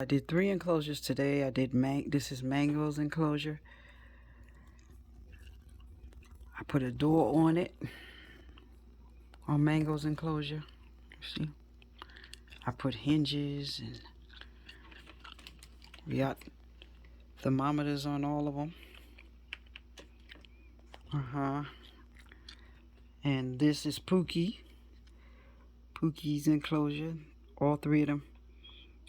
I did 3 enclosures today. I did this is Mango's enclosure. I put a door on it, on Mango's enclosure. See? I put hinges, and we got thermometers on all of them. And this is Pookie's enclosure. All 3 of them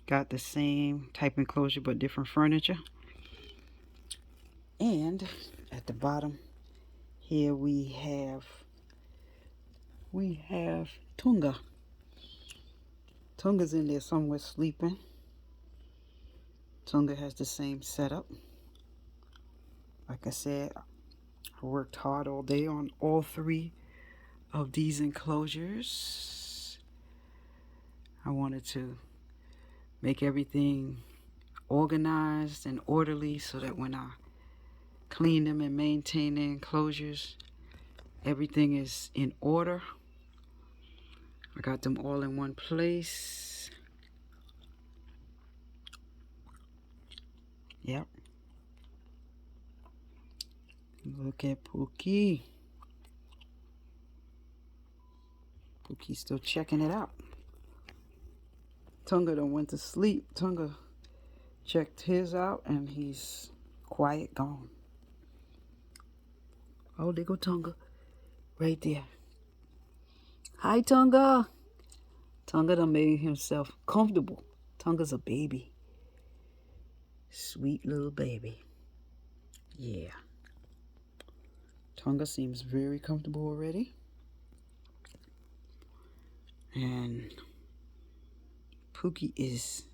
got the same type enclosure but different furniture. And at the bottom here we have Tunga. Tunga's in there somewhere sleeping. Tunga has the same setup. Like I said, I worked hard all day on all 3 of these enclosures. I wanted to make everything organized and orderly so that when I clean them and maintain the enclosures, everything is in order. I got them all in one place. Yep. Look at Pookie. Pookie's still checking it out. Tunga done went to sleep. Tunga checked his out and he's quiet, gone. Oh, there go Tunga. Right there. Hi, Tunga. Tunga done made himself comfortable. Tunga's a baby. Sweet little baby. Yeah. Tunga seems very comfortable already. And Pookie is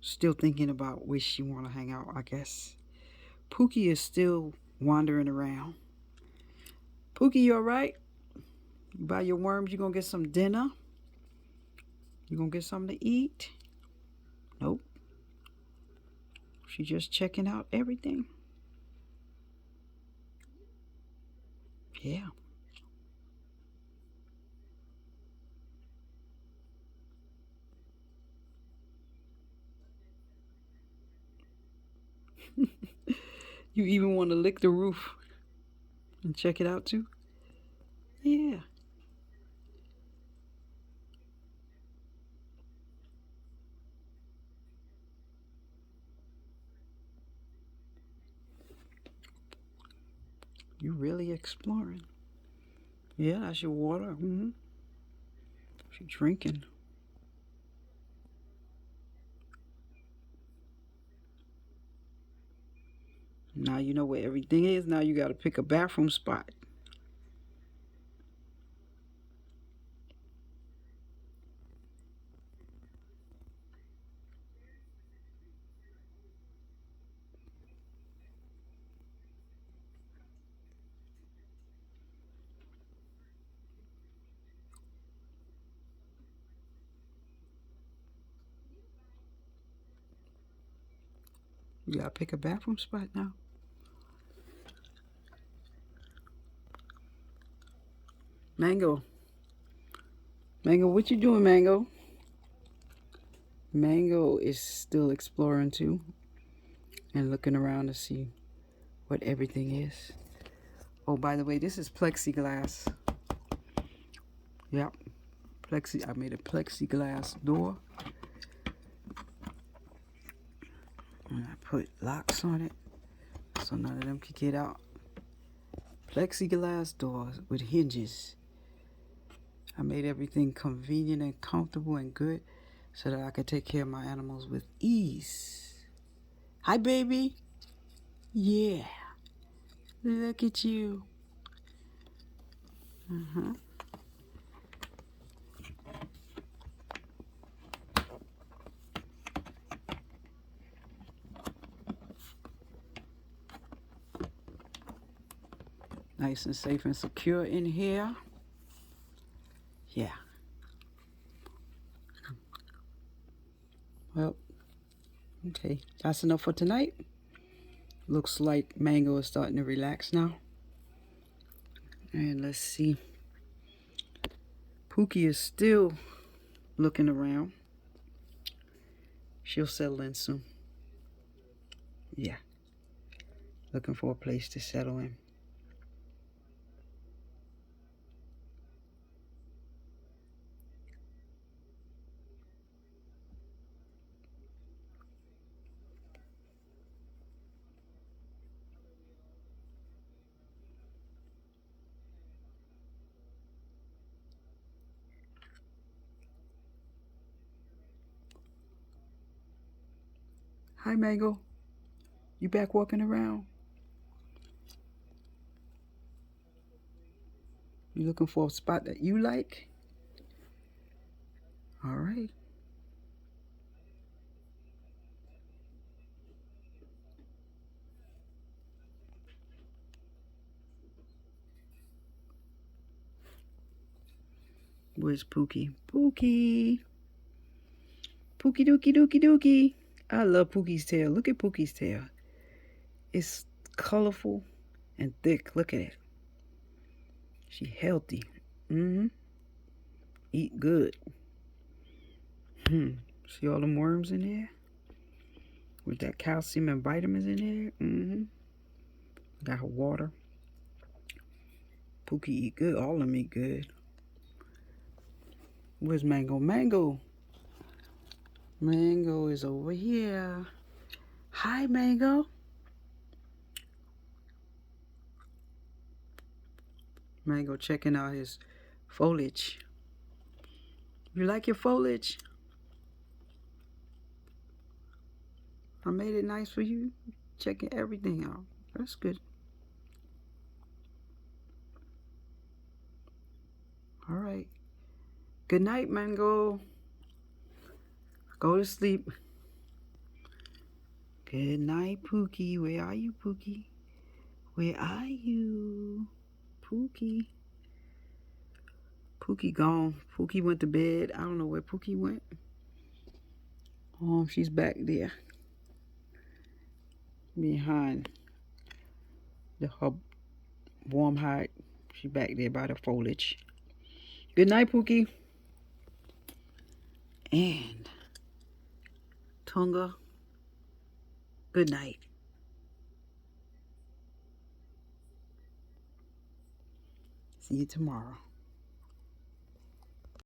still thinking about where she want to hang out, I guess. Pookie is still wandering around. Pookie, you alright? You buy your worms, you gonna get some dinner? You gonna get something to eat? Nope. She just checking out everything. Yeah. You even want to lick the roof and check it out too? Yeah. You really exploring. Yeah, that's your water. She drinking. Now you know where everything is. Now you got to pick a bathroom spot. You got to pick a bathroom spot now. Mango. Mango, what you doing, Mango? Mango is still exploring too and looking around to see what everything is. Oh, by the way, this is plexiglass. Yep. I made a plexiglass door. And I put locks on it so none of them could get out. Plexiglass doors with hinges. I made everything convenient and comfortable and good so that I could take care of my animals with ease. Hi, baby. Yeah. Look at you. Nice and safe and secure in here. Yeah. Well, okay. That's enough for tonight. Looks like Mango is starting to relax now. And let's see. Pookie is still looking around. She'll settle in soon. Yeah. Looking for a place to settle in. Hi, Mango. You back walking around? You looking for a spot that you like? All right. Where's Pookie? Pookie. Pookie dookie dookie dookie. I love Pookie's tail. Look at Pookie's tail. It's colorful and thick. Look at it. She healthy. Mm-hmm. Eat good. See all them worms in there? With that calcium and vitamins in there? Mm-hmm. Got her water. Pookie eat good. All of them eat good. Where's Mango? Mango. Mango is over here. Hi, Mango. Mango checking out his foliage. You like your foliage? I made it nice for you. Checking everything out. That's good. All right. Good night, Mango. Go to sleep. Good night, Pookie. Where are you, Pookie? Where are you? Pookie. Pookie gone. Pookie went to bed. I don't know where Pookie went. She's back there. Behind the hub warm hide. She back there by the foliage. Good night, Pookie. And Tonga. Good night. See you tomorrow.